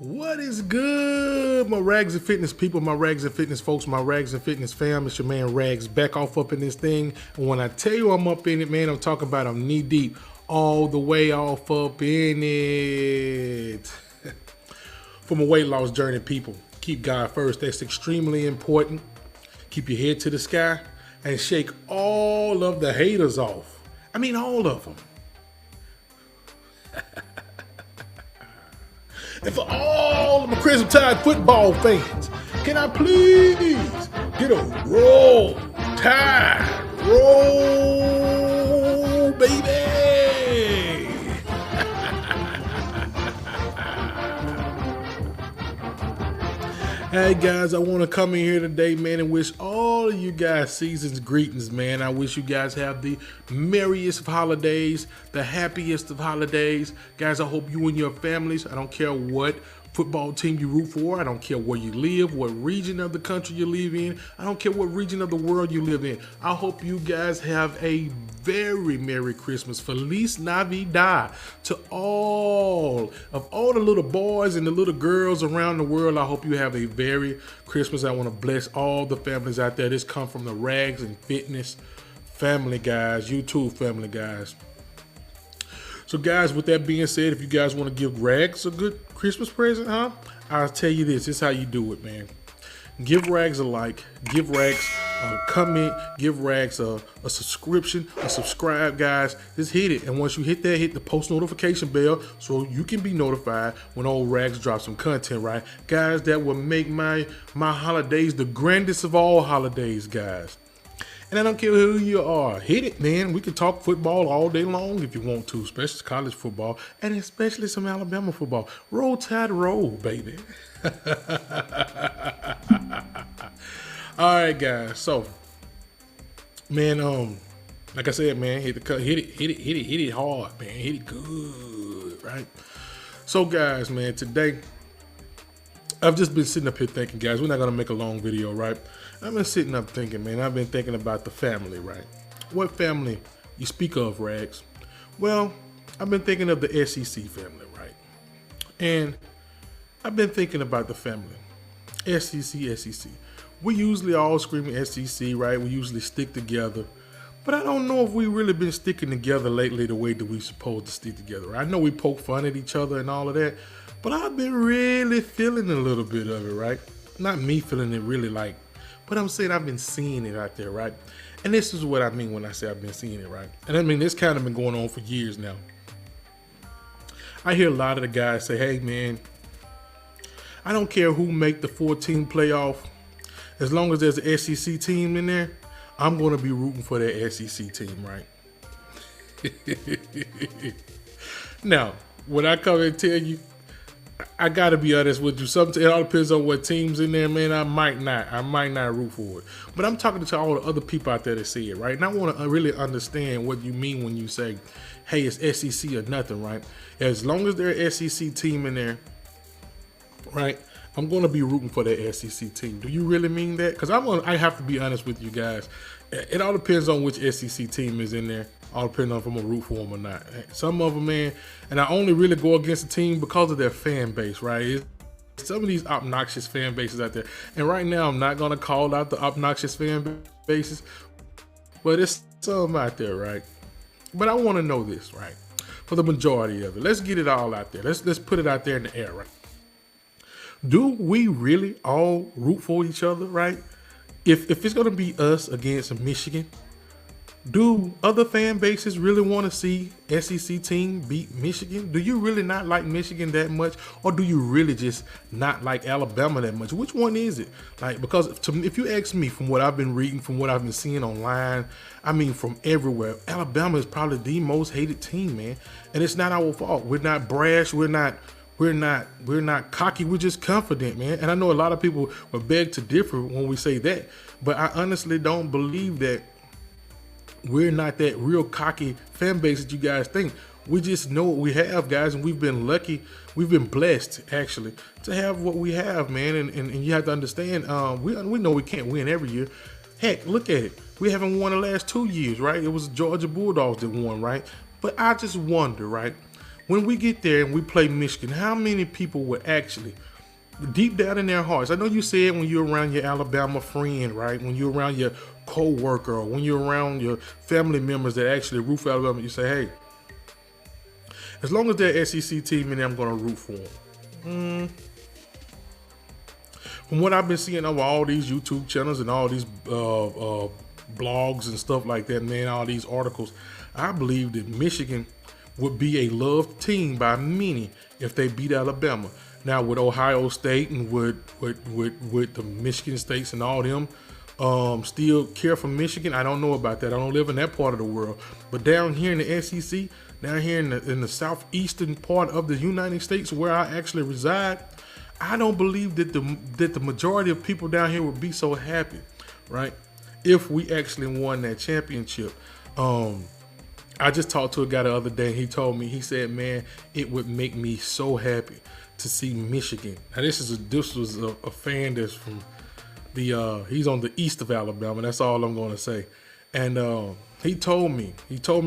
What is good, my Rags and Fitness people, my Rags and Fitness folks, my Rags and Fitness fam? It's your man Rags back off up in this thing. And when I tell you I'm up in it, man, I'm talking about I'm knee deep all the way off up in it. For my weight loss journey, people, keep God first. That's extremely important. Keep your head to the sky and shake all of the haters off. I mean, all of them. And for all of my Crimson Tide football fans, can I please get a roll, tide, roll, baby? Hey guys, I want to come in here today, man, and wish all of you guys season's greetings, man. I wish you guys have the merriest of holidays, the happiest of holidays. Guys, I hope you and your families, I don't care what football team you root for, I don't care where you live, what region of the country you live in, I don't care what region of the world you live in. I hope you guys have a very Merry Christmas, Feliz Navidad to all the little boys and the little girls around the world. I hope you have a very Christmas. I want to bless all the families out there. This come from the Rags and Fitness family, guys. You too, family, guys. So guys, with that being said, if you guys want to give Rags a good Christmas present, I'll tell you this is how you do it, man. Give Rags a like, give Rags a comment, give Rags a subscription, a subscribe, guys. Just hit it, and once you hit that, hit the post notification bell so you can be notified when old Rags drops some content, right? Guys, that will make my holidays the grandest of all holidays, guys. And I don't care who you are. Hit it, man. We can talk football all day long if you want to, especially college football, and especially some Alabama football. Roll Tide, roll, baby. All right, guys. So, man, like I said, man, hit it hard, man. Hit it good, right? So, guys, man, today I've just been sitting up here thinking, guys, we're not going to make a long video, right? I've been sitting up thinking, man, I've been thinking about the family, right? What family you speak of, Rags? Well, I've been thinking of the SEC family, right? And I've been thinking about the family. SEC. We usually all screaming SEC, right? We usually stick together. But I don't know if we really been sticking together lately the way that we supposed to stick together. Right? I know we poke fun at each other and all of that, but I've been really feeling a little bit of it, right? Not me feeling it really like, but I'm saying I've been seeing it out there, right? And this is what I mean when I say I've been seeing it, right? And I mean, this kind of been going on for years now. I hear a lot of the guys say, hey, man, I don't care who make the 14 playoff. As long as there's an SEC team in there, I'm going to be rooting for that SEC team, right? Now, when I come and tell you, I got to be honest with you. It all depends on what team's in there, man. I might not root for it. But I'm talking to all the other people out there that see it, right? And I want to really understand what you mean when you say, hey, it's SEC or nothing, right? As long as there's an SEC team in there, right, I'm going to be rooting for that SEC team. Do you really mean that? Because I have to be honest with you guys. It all depends on which SEC team is in there. All depends on if I'm going to root for them or not. Some of them, man, and I only really go against the team because of their fan base, right? Some of these obnoxious fan bases out there. And right now, I'm not going to call out the obnoxious fan bases, but it's some out there, right? But I want to know this, right? For the majority of it. Let's get it all out there. Let's put it out there in the air, right? Do we really all root for each other, right? If it's going to be us against Michigan, do other fan bases really want to see SEC team beat Michigan? Do you really not like Michigan that much? Or do you really just not like Alabama that much? Which one is it? Like, because if you ask me, from what I've been reading, from what I've been seeing online, I mean, from everywhere, Alabama is probably the most hated team, man. And it's not our fault. We're not brash. We're not cocky. We're just confident, man. And I know a lot of people will beg to differ when we say that, but I honestly don't believe that we're not that real cocky fan base that you guys think. We just know what we have, guys, and we've been lucky. We've been blessed, actually, to have what we have, man. And you have to understand, we know we can't win every year. Heck, look at it. We haven't won the last 2 years, right? It was Georgia Bulldogs that won, right? But I just wonder, right? when we get there and we play Michigan, how many people would actually, deep down in their hearts, I know you said when you're around your Alabama friend, right? When you're around your co-worker, or when you're around your family members that actually root for Alabama, you say, hey, as long as they're SEC team in there, I'm going to root for them. From what I've been seeing over all these YouTube channels and all these blogs and stuff like that, man, all these articles, I believe that Michigan would be a loved team by many if they beat Alabama. Now, with Ohio State and with the Michigan States and all them still care for Michigan, I don't know about that. I don't live in that part of the world. But down here in the SEC, down here in the southeastern part of the United States where I actually reside, I don't believe that the majority of people down here would be so happy, right, if we actually won that championship. I just talked to a guy the other day. He told me, he said, man, it would make me so happy to see Michigan. Now this was a fan that's from he's on the east of Alabama. That's all I'm going to say. And he told me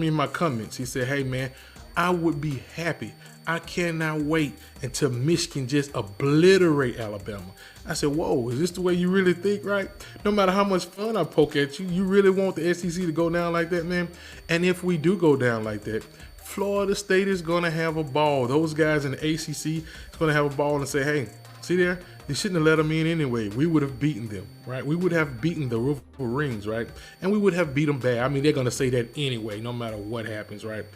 in my comments, he said, hey man, I would be happy. I cannot wait until Michigan just obliterate Alabama. I said, whoa, is this the way you really think, right? No matter how much fun I poke at you, you really want the SEC to go down like that, man? And if we do go down like that, Florida State is going to have a ball. Those guys in the ACC is going to have a ball and say, hey, see there? You shouldn't have let them in anyway. We would have beaten them, right? We would have beaten the Wolverines, right? And we would have beat them bad. I mean, they're going to say that anyway, no matter what happens, right?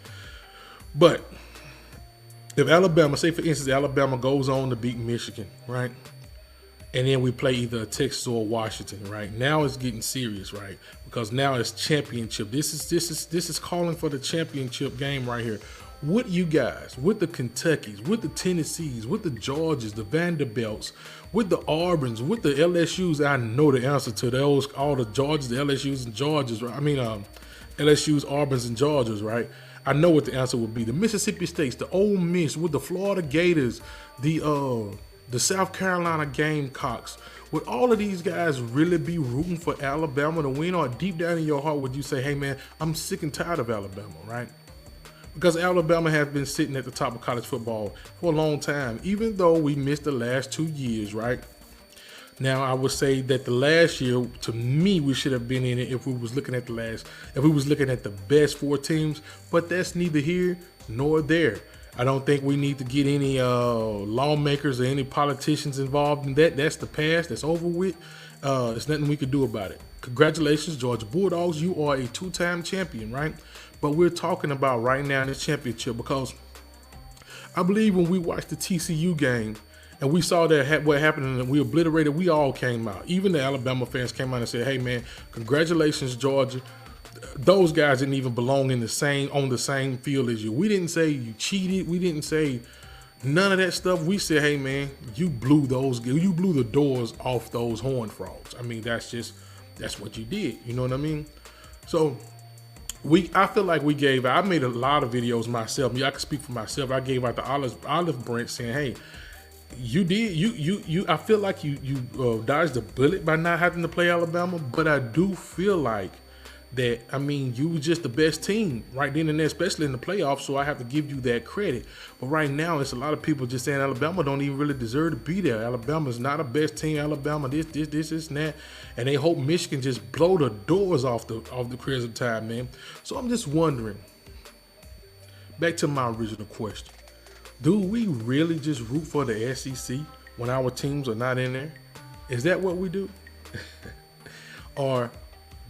But if Alabama, say for instance, Alabama goes on to beat Michigan, right? And then we play either Texas or Washington, right? Now it's getting serious, right? Because now it's championship. This is calling for the championship game right here. With you guys, with the Kentuckys, with the Tennessees, with the Georgias, the Vanderbilts, with the Auburns, with the LSUs, I know the answer to those, all the Georgias, the LSUs and Georgias, right? I mean, LSUs, Auburns, and Georgias, right? I know what the answer would be. The Mississippi States, the Ole Miss, with the Florida Gators, the South Carolina Gamecocks. Would all of these guys really be rooting for Alabama to win? Or deep down in your heart, would you say, hey man, I'm sick and tired of Alabama, right? Because Alabama has been sitting at the top of college football for a long time, even though we missed the last 2 years, right? Now, I would say that the last year, to me, we should have been in it if we was looking at the best 4 teams, but that's neither here nor there. I don't think we need to get any lawmakers or any politicians involved in that. That's the past. That's over with. There's nothing we can do about it. Congratulations, Georgia Bulldogs. You are a 2-time champion, right? But we're talking about right now in this championship because I believe when we watched the TCU game and we saw that what happened and we obliterated, we all came out. Even the Alabama fans came out and said, hey, man, congratulations, Georgia. Those guys didn't even belong on the same field as you. We didn't say you cheated. We didn't say none of that stuff. We said, hey, man, you blew the doors off those Horned Frogs. I mean, that's what you did. You know what I mean? So I feel like I made a lot of videos myself. I can speak for myself. I gave out the olive branch saying, hey, I feel like you dodged a bullet by not having to play Alabama, but I do feel like that, I mean, you were just the best team right then and there, especially in the playoffs, so I have to give you that credit. But right now, it's a lot of people just saying Alabama don't even really deserve to be there. Alabama's not a best team. Alabama this, and that. And they hope Michigan just blow the doors off the Crimson Tide, man. So I'm just wondering, back to my original question, do we really just root for the SEC when our teams are not in there? Is that what we do? Or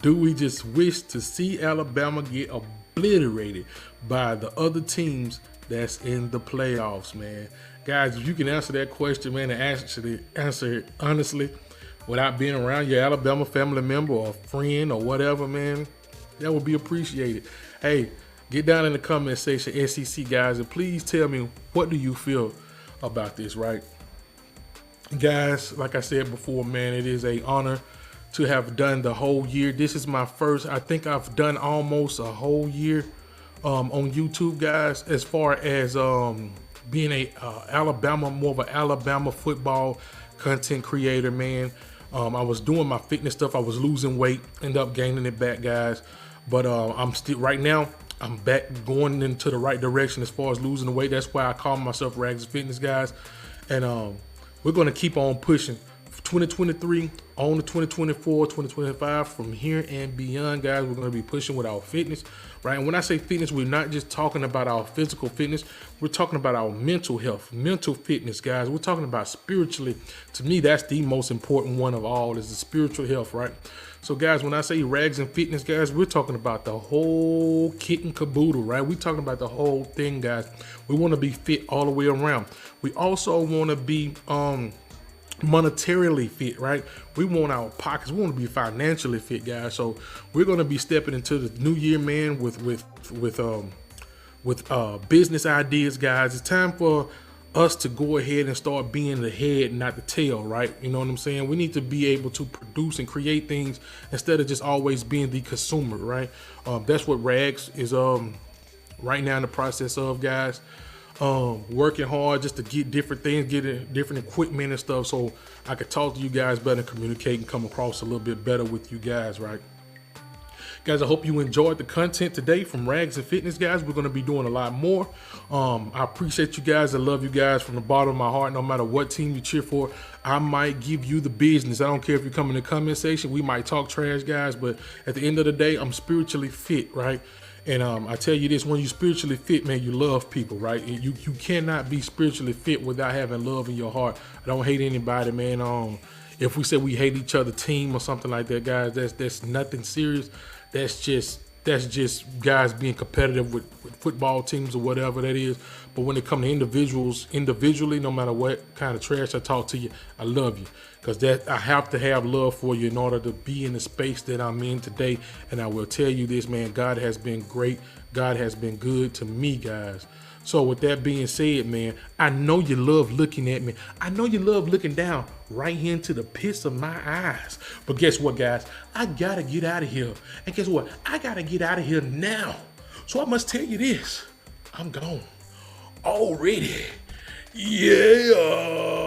do we just wish to see Alabama get obliterated by the other teams that's in the playoffs, man? Guys, if you can answer that question, man, and answer it honestly without being around your Alabama family member or friend or whatever, man, that would be appreciated. Hey, get down in the comment section, SEC guys, and please tell me, what do you feel about this, right? Guys, like I said before, man, it is an honor to have done the whole year. This is my first, I think I've done almost a whole year on YouTube, guys, as far as being more of an Alabama football content creator, man. I was doing my fitness stuff. I was losing weight, ended up gaining it back, guys. But I'm still, right now, I'm back going into the right direction as far as losing the weight. That's why I call myself Rags Fitness, guys. And we're going to keep on pushing 2023 on to 2024, 2025. From here and beyond, guys, we're going to be pushing with our fitness, right? And when I say fitness, we're not just talking about our physical fitness. We're talking about our mental health, mental fitness, guys. We're talking about spiritually. To me, that's the most important one of all, is the spiritual health, right? So, guys, when I say Rags and Fitness, guys, we're talking about the whole kit and caboodle, right? We're talking about the whole thing, guys. We want to be fit all the way around. We also want to be monetarily fit, right? We want our pockets. We want to be financially fit, guys. So we're going to be stepping into the new year, man, with business ideas, guys. It's time for us to go ahead and start being the head, not the tail, right? You know what I'm saying? We need to be able to produce and create things instead of just always being the consumer, right? That's what Rags is right now in the process of, guys. Working hard just to get different things, get different equipment and stuff, so I could talk to you guys better and communicate and come across a little bit better with you guys, right? Guys, I hope you enjoyed the content today from Rags and Fitness, guys. We're going to be doing a lot more. I appreciate you guys. I love you guys from the bottom of my heart. No matter what team you cheer for, I might give you the business. I don't care if you come in the comment section. We might talk trash, guys, but at the end of the day, I'm spiritually fit, right? And I tell you this, when you're spiritually fit, man, you love people, right? You cannot be spiritually fit without having love in your heart. I don't hate anybody, man. If we say we hate each other team or something like that, guys, that's nothing serious. That's just guys being competitive with football teams or whatever that is. But when it comes to individuals, individually, no matter what kind of trash I talk to you, I love you. Because I have to have love for you in order to be in the space that I'm in today. And I will tell you this, man, God has been great. God has been good to me, guys. So with that being said, man, I know you love looking at me. I know you love looking down right here into the pits of my eyes. But guess what, guys? I gotta get out of here. And guess what? I gotta get out of here now. So I must tell you this. I'm gone already. Yeah.